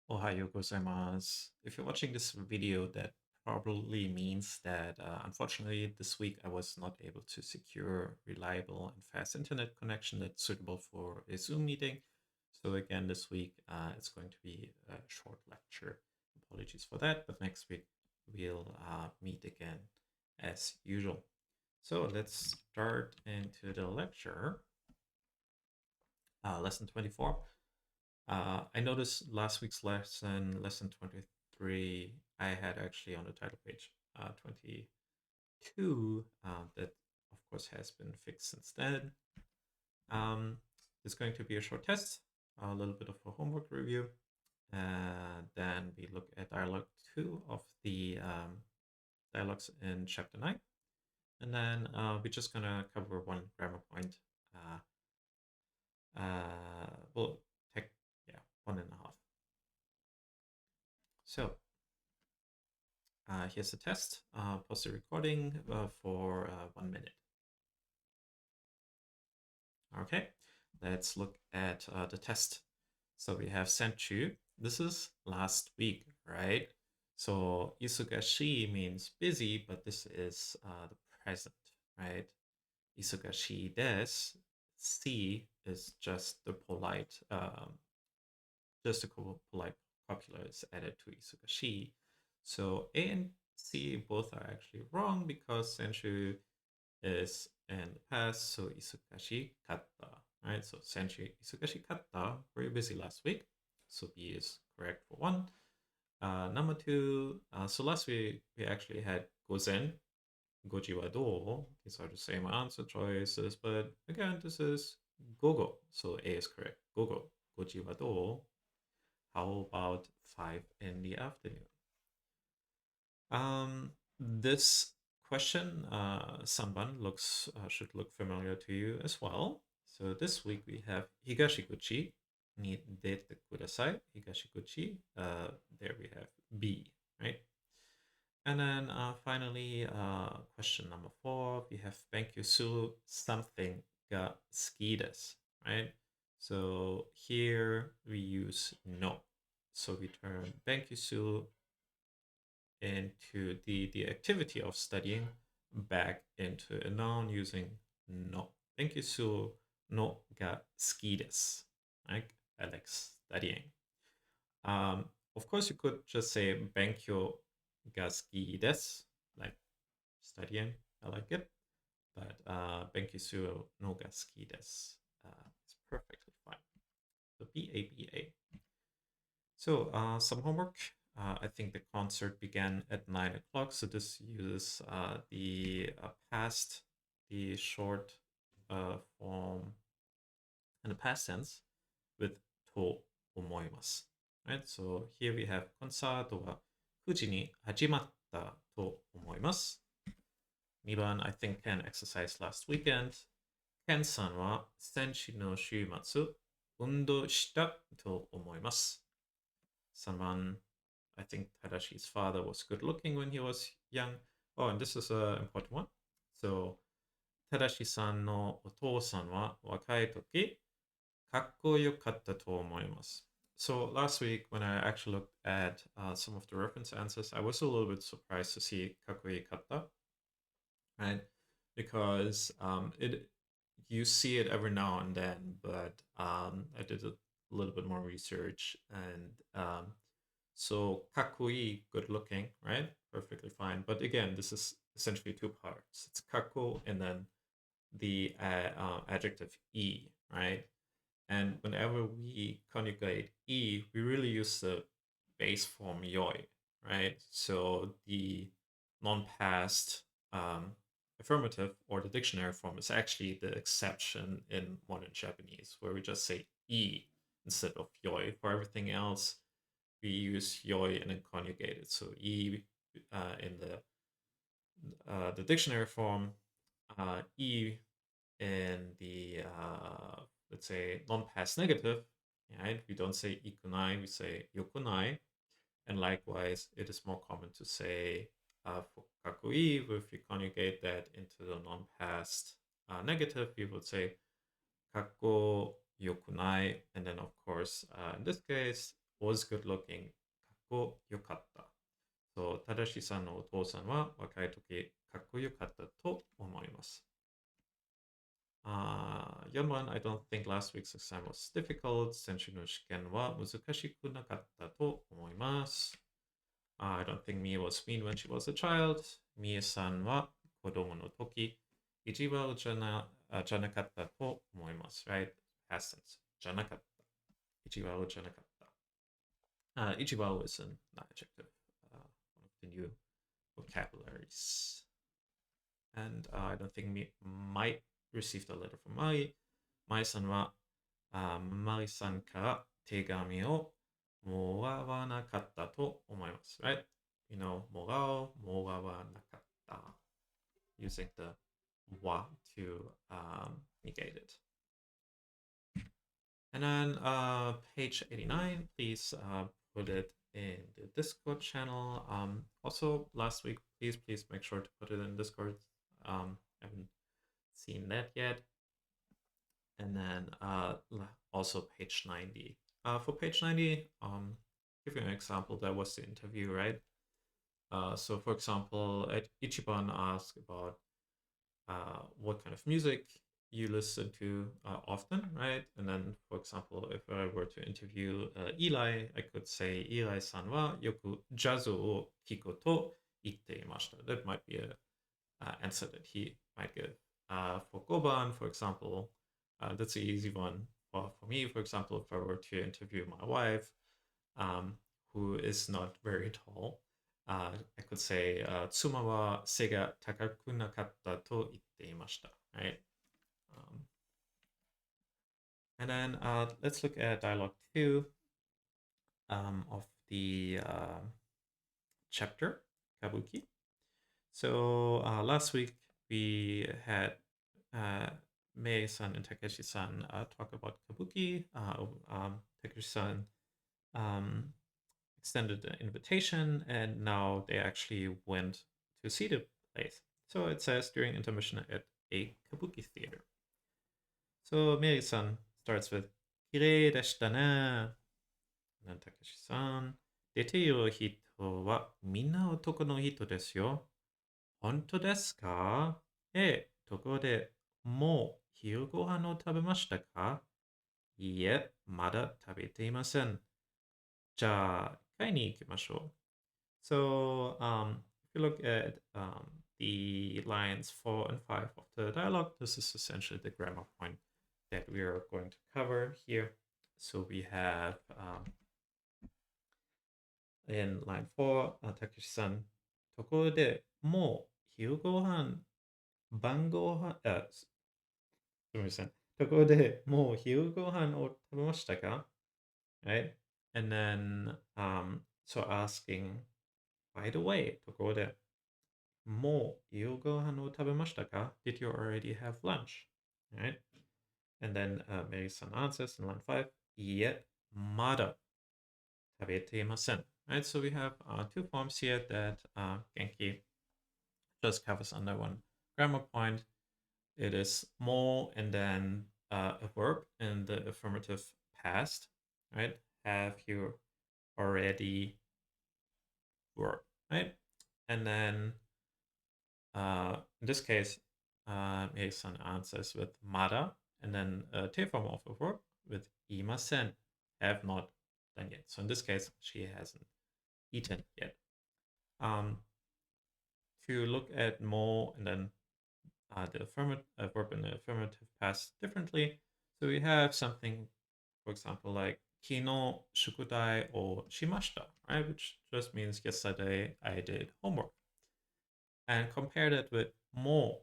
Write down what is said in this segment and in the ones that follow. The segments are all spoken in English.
Ohayo gozaimasu. If you're watching this video, that probably means that unfortunately this week I was not able to secure reliable and fast internet connection that's suitable for a Zoom meeting. So again, this week it's going to be a short lecture. Apologies for that, but next week we'll meet again as usual. So let's start into the lecture. Lesson 24. I noticed last week's lesson 23, I had actually on the title page 22. That, of course, has been fixed since then. It's going to be a short test, a little bit of a homework review. Then we look at dialogue 2 of the dialogues in chapter 9. And then we're just going to cover one grammar point. We'll take, yeah, 1.5. So here's the test. Pause the recording for 1 minute. Okay, let's look at the test. So we have Senchu. This is last week, right? So isugashi means busy, but this is the present, right? Isugashi desu. C is just the polite, just a polite copula is added to isugashi. So A and C both are actually wrong because Senchu is in the past, so isugashi katta, right? So Senchu isugashi katta, very busy last week. So B is correct for one. Number two, so last week we actually had gozen, goji wa do. These are the same answer choices, but again, this is gogo. So A is correct. Gogo, goji wa do. How about 5 in the afternoon? This question, Sanban, should look familiar to you as well. So this week we have Higashiguchi ni dete kudasai. Higashiguchi, there we have B, right? And then finally, question number 4, we have Benkyusu something ga suki desu, right? So here we use no. So we turn Benkyusu into the activity of studying back into a noun using no. Benkyusu no ga suki desu. Right? I like studying. Of course, you could just say benkyo ga suki desu, like studying. I like it. But benkyusu no ga suki desu is perfectly fine. So B-A-B-A. So some homework. I think the concert began at 9 o'clock. So this uses the past, the short form, and the past tense with to omoimasu. Right? So here we have コンサートは9時に始まったと思います。2番 I think Ken exercised last weekend. Ken さんは先週の週末運動したと思います。3番 I think Tadashi's father was good looking when he was young. Oh, and this is an important one. So, Tadashi-san のお父さんは若い時かっこよかったと思います。So last week, when I actually looked at some of the reference answers, I was a little bit surprised to see kakoi kata, right? Because you see it every now and then, but I did a little bit more research, and so kakoi, good looking, right? Perfectly fine. But again, this is essentially two parts. It's kako and then the adjective e, right? And whenever we conjugate e, we really use the base form yoi, right? So the non-past affirmative or the dictionary form is actually the exception in modern Japanese, where we just say e instead of yoi. For everything else, we use yoi and then conjugate it. So e in the dictionary form, e in the let's say non-past negative, right? We don't say ikunai, we say yokunai. And likewise, it is more common to say for kakui, if you conjugate that into the non-past negative, we would say kakko yokunai. And then, of course, in this case, was good looking. かっこよかった。そう、正しさんのお父さんは若い時かっこよかったと思います。4番 I don't think last week's exam was difficult. 先週の試験は難しくなかったと思います。I don't think Mia was mean when she was a child. ミエさんは子供の時、意地悪じゃなかったと思います。Right? Past tense. じゃなかった。意地悪じゃなかった。意地悪 is an adjective. One of the new vocabularies. And I don't think me might received a letter from Mai. Mai さんは、マリさんから手紙をもらわなかったと思います。Right? You know, もらわなかった。Using the wa to negate it. And then page 89, please put it in the Discord channel. Also, last week, please make sure to put it in Discord. Haven't seen that yet. And then also page 90. For page 90, give you an example. That was the interview, right? So for example, Ichiban asked about what kind of music you listen to often, right? And then, for example, if I were to interview Eli, I could say, Eli-san wa yoku jazz o kiku to itte imashita. That might be an answer that he might give. For Goban, for example, that's an easy one for me. For example, if I were to interview my wife, who is not very tall, I could say, Tsuma wa se ga takaku nakatta to itte imashita, right? And then let's look at dialogue 2 of the chapter, Kabuki. So last week we had Mei-san and Takeshi-san talk about Kabuki. Takeshi-san extended an invitation, and now they actually went to see the place. So it says during intermission at a Kabuki theater. So Mei-san starts with 綺麗でしたね。And then Takeshi-san 出ている人はみんな男の人ですよ。本当ですか？ところで、もう昼ご飯を食べましたか？いいえ、まだ食べていません。じゃあ、買いに行きましょう。So, if you look at the lines 4 and 5 of the dialogue, this is essentially the grammar point that we are going to cover here. So we have in line 4, Takeshi-san, ところでもう昼ご飯、晩ご飯、すみません。ところでもう昼ご飯を食べましたか？ Right? And then, so asking, by the way, ところでもう夕ご飯を食べましたか? Did you already have lunch? Right? And then Mary-san answers in line 5, いいえ、まだ食べていません. Right? So we have two forms here that Genki just covers under one grammar point. It is more and then a verb in the affirmative past, right? Have you already verb, right? And then in this case, Mei-san answers with mada, and then a tail form of a verb with imasen, have not done yet. So in this case, she hasn't eaten yet. To look at more and then the affirmative verb in the affirmative past differently. So we have something, for example, like kino shukudai o shimashita, right? Which just means yesterday I did homework. And compare that with mo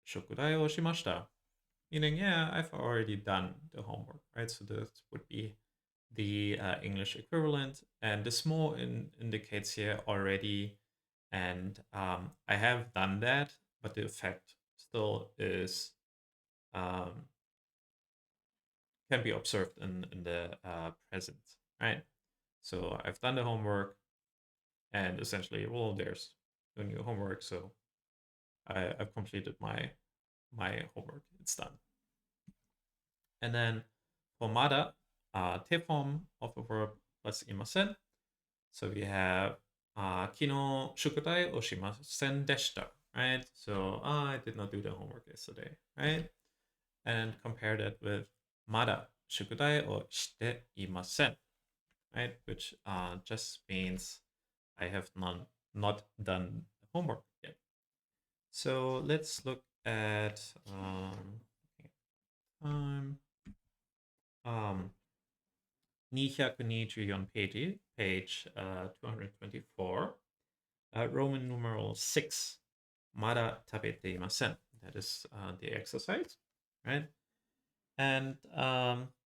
shukudai o shimashita, meaning, yeah, I've already done the homework, right? So this would be the English equivalent. And this mo indicates here already. And I have done that, but the effect still is can be observed in the present, right? So I've done the homework, and essentially, well, there's no new homework, so I've completed my homework. It's done. And then for mada, tape form of a verb plus imasen. So we have kino shukudai o shimasen deshita, right? So I did not do the homework yesterday, right? And compare that with mada shukudai o shite imasen, right? Which just means I have not done homework yet. So let's look at time. 224 page 224, Roman numeral 6, Mada tabete imasen. That is the exercise, right? And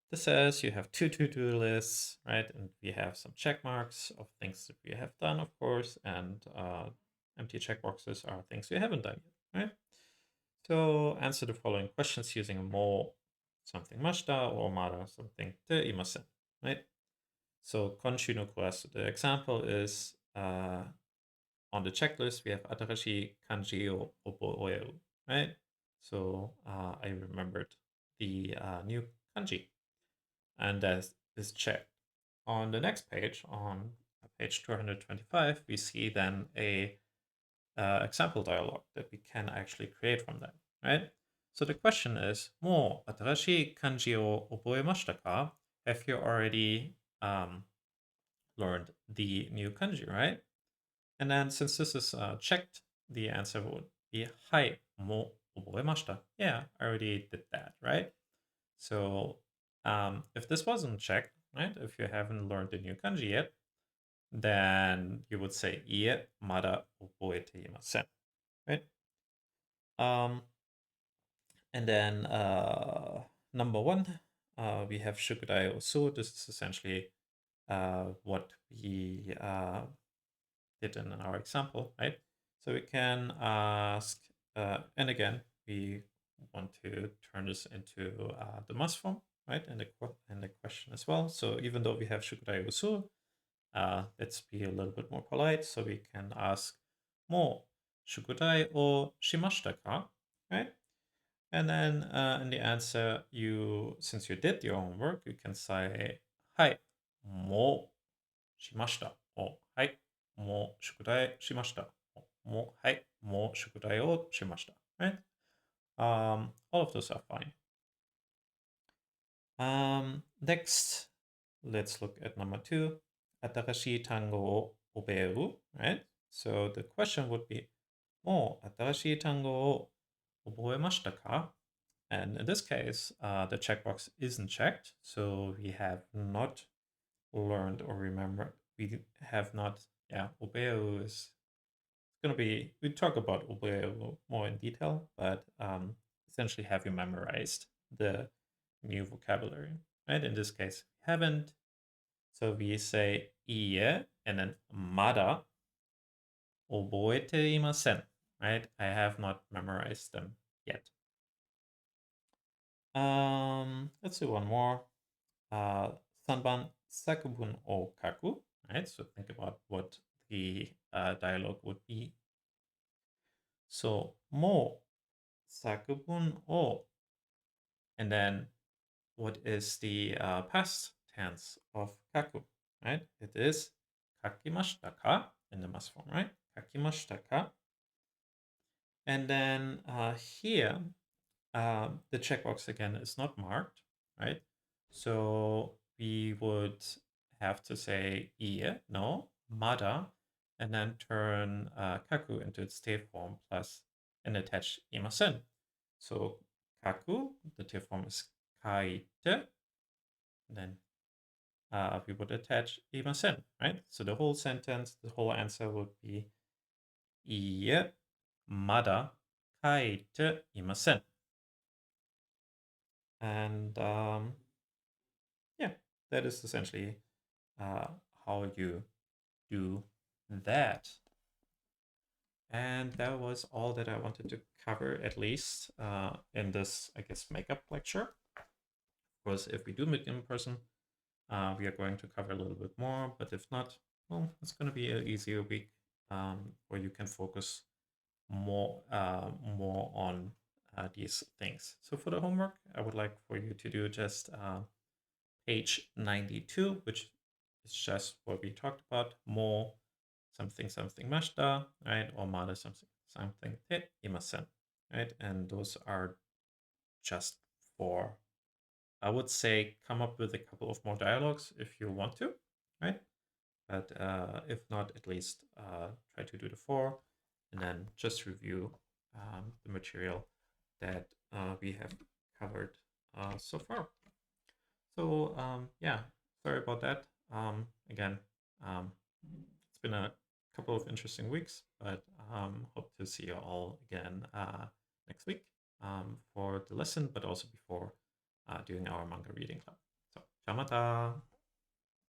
this says you have two to-do lists, right? And we have some check marks of things that we have done, of course, and empty check boxes are things we haven't done yet, right? So answer the following questions using mo something mashita or mada something te imasen, right? So konshu no kurasu. The example is on the checklist we have atarashi kanji o oboeru, right? So I remembered the new kanji, and that is checked. On the next page, on page 225, we see then a example dialog that we can actually create from that, right? So the question is, mo atarashi kanji o oboemashita ka? Have you already learned the new kanji, right? And then since this is checked, the answer would be hai mo oboemashita. Yeah, I already did that, right? So if this wasn't checked, right, if you haven't learned the new kanji yet, then you would say ie mada oboete imasen, right? And then number one, we have shukudai osu. This is essentially what we did in our example, right? So we can ask, and again, we want to turn this into the must form, right? And the question as well. So even though we have shukudai usu, let's be a little bit more polite. So we can ask mo shukudai o shimashita ka, right? And then in the answer, since you did your homework, you can say hai mo shimashita or hai mo shukudai shimashita or mo hai mo shukudai o shimashita, right? All of those are fine. Next, let's look at number 2. Atarashi tango o oberu, right? So the question would be, mo atarashi tango o oboemashita ka? And in this case, the checkbox isn't checked, so we have not learned or remembered. We have not, obeu is going to be, we talk about obeu more in detail, but essentially have you memorized the new vocabulary, right? In this case, we haven't. So we say ie and then mada oboete imasen, right? I have not memorized them yet. Let's do one more. 3番 sakubun o kaku, right? So think about what the dialogue would be. So mo sakubun o, and then what is the past tense of kaku, right? It is kakimashita ka in the must form, right? Kakimashita ka. And then here, the checkbox again is not marked, right? So we would have to say ie, no, mada, and then turn kaku into its te form plus and attach imasen. So kaku, the te form is kaite, then we would attach imasen, right? So the whole sentence, the whole answer would be ie mada kaite imasen. And yeah, that is essentially how you do that. And that was all that I wanted to cover, at least in this, I guess, makeup lecture. Of course, if we do meet in person, we are going to cover a little bit more. But if not, well, it's going to be an easier week where you can focus more on these things. So for the homework, I would like for you to do just page 92, which is just what we talked about, mo something something mashita, right? Or mada something something te imasen, right? And those are just for, I would say, come up with a couple of more dialogues if you want to, right? But if not, at least try to do the four, and then just review the material that we have covered so far. So yeah, sorry about that. Again, it's been a couple of interesting weeks, but hope to see you all again next week for the lesson, but also before doing our manga reading club. So, ciao mata!